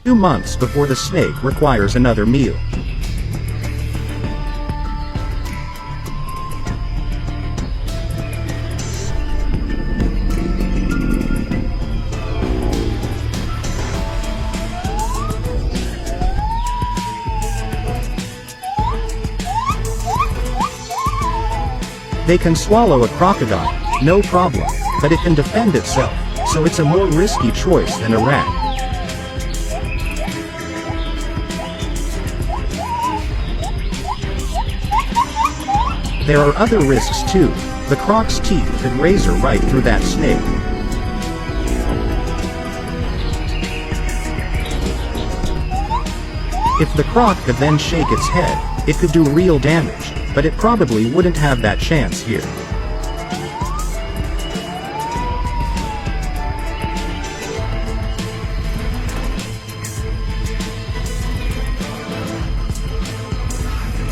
2 months before the snake requires another meal. They can swallow a crocodile, no problem, but it can defend itself, so it's a more risky choice than a rat. There are other risks too. The croc's teeth could razor right through that snake. If the croc could then shake its head, it could do real damage, but it probably wouldn't have that chance here.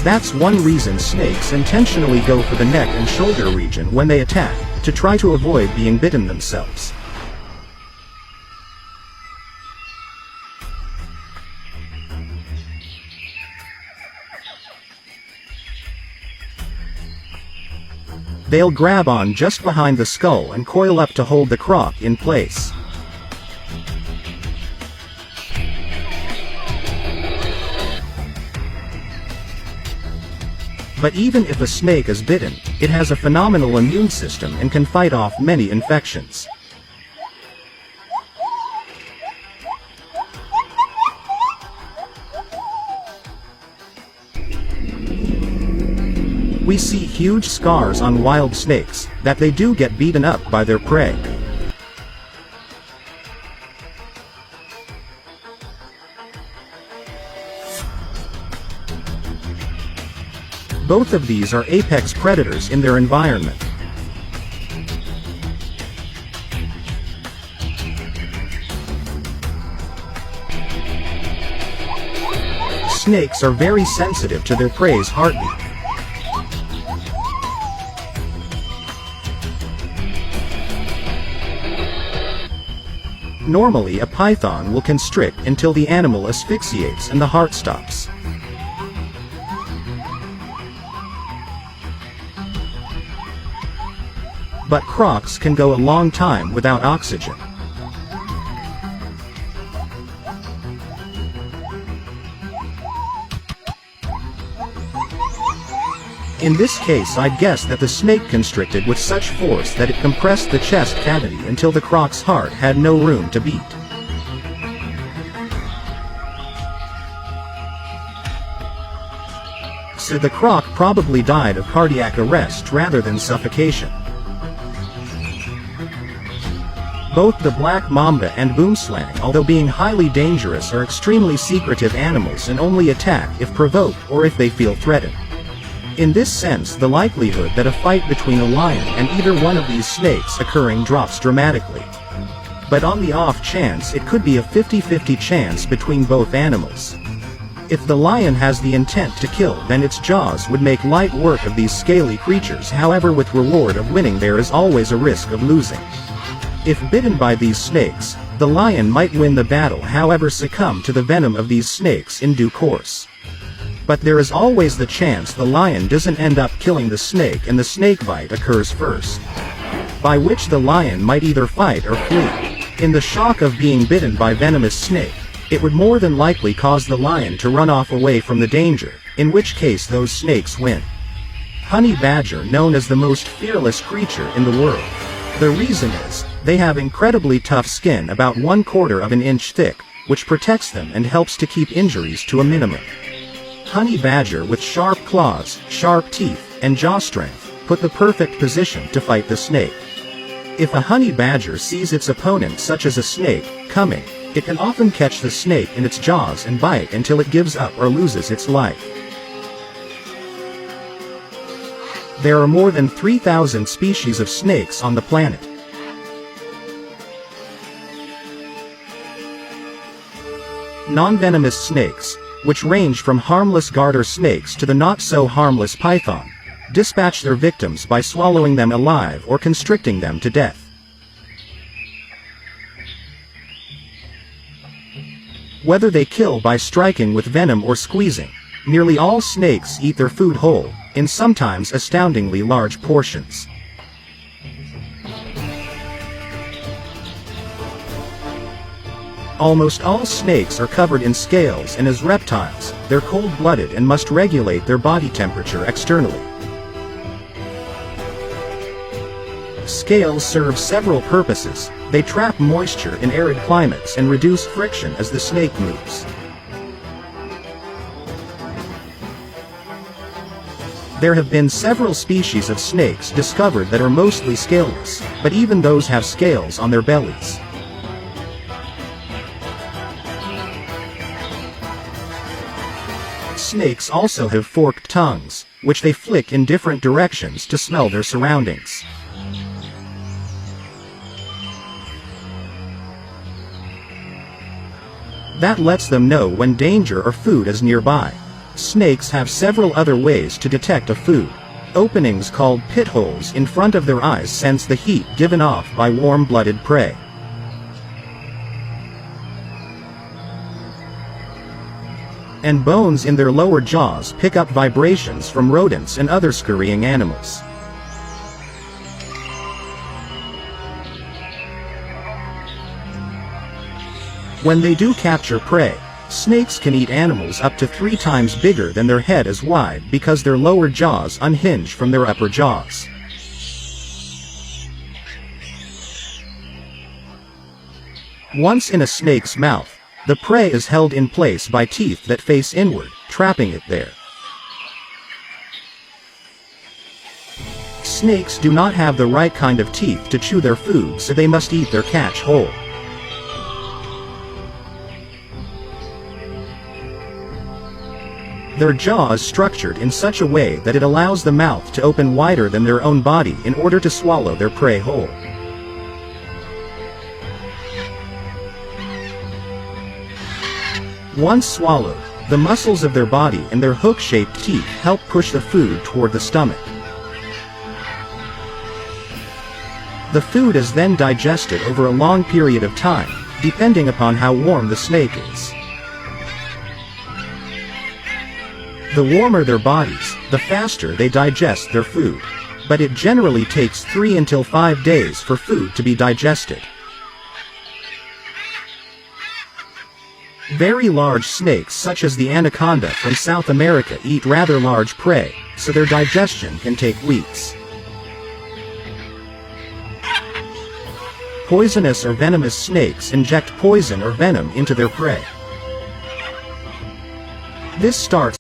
That's one reason snakes intentionally go for the neck and shoulder region when they attack, to try to avoid being bitten themselves. They'll grab on just behind the skull and coil up to hold the croc in place. But even if a snake is bitten, it has a phenomenal immune system and can fight off many infections. We see huge scars on wild snakes, that they do get beaten up by their prey. Both of these are apex predators in their environment. Snakes are very sensitive to their prey's heartbeat. Normally, a python will constrict until the animal asphyxiates and the heart stops. But crocs can go a long time without oxygen. In this case, I'd guess that the snake constricted with such force that it compressed the chest cavity until the croc's heart had no room to beat. So the croc probably died of cardiac arrest rather than suffocation. Both the black mamba and boomslang, although being highly dangerous, are extremely secretive animals and only attack if provoked or if they feel threatened. In this sense, the likelihood that a fight between a lion and either one of these snakes occurring drops dramatically. But on the off chance, it could be a 50-50 chance between both animals. If the lion has the intent to kill, then its jaws would make light work of these scaly creatures. However, with reward of winning, there is always a risk of losing. If bitten by these snakes, the lion might win the battle, however succumb to the venom of these snakes in due course. But there is always the chance the lion doesn't end up killing the snake and the snakebite occurs first, by which the lion might either fight or flee. In the shock of being bitten by venomous snake, it would more than likely cause the lion to run off away from the danger, in which case those snakes win. Honey badger, known as the most fearless creature in the world. The reason is, they have incredibly tough skin about 1/4 of an inch thick, which protects them and helps to keep injuries to a minimum. Honey badger with sharp claws, sharp teeth, and jaw strength, put the perfect position to fight the snake. If a honey badger sees its opponent, such as a snake, coming, it can often catch the snake in its jaws and bite until it gives up or loses its life. There are more than 3,000 species of snakes on the planet. Non-venomous snakes, which range from harmless garter snakes to the not-so-harmless python, dispatch their victims by swallowing them alive or constricting them to death. whether they kill by striking with venom or squeezing. Nearly all snakes eat their food whole, in sometimes astoundingly large portions. Almost all snakes are covered in scales, and as reptiles, they're cold-blooded and must regulate their body temperature externally. Scales serve several purposes. They trap moisture in arid climates and reduce friction as the snake moves. There have been several species of snakes discovered that are mostly scaleless, but even those have scales on their bellies. Snakes also have forked tongues, which they flick in different directions to smell their surroundings. That lets them know when danger or food is nearby. Snakes have several other ways to detect a food. Openings called pit holes in front of their eyes sense the heat given off by warm-blooded prey. And bones in their lower jaws pick up vibrations from rodents and other scurrying animals. When they do capture prey, snakes can eat animals up to 3 times bigger than their head is wide because their lower jaws unhinge from their upper jaws. Once in a snake's mouth, the prey is held in place by teeth that face inward, trapping it there. Snakes do not have the right kind of teeth to chew their food, so they must eat their catch whole. Their jaw is structured in such a way that it allows the mouth to open wider than their own body in order to swallow their prey whole. Once swallowed, the muscles of their body and their hook-shaped teeth help push the food toward the stomach. The food is then digested over a long period of time, depending upon how warm the snake is. The warmer their bodies, the faster they digest their food. But it generally takes 3 until 5 days for food to be digested. Very large snakes such as the anaconda from South America eat rather large prey, so their digestion can take weeks. Poisonous or venomous snakes inject poison or venom into their prey. This starts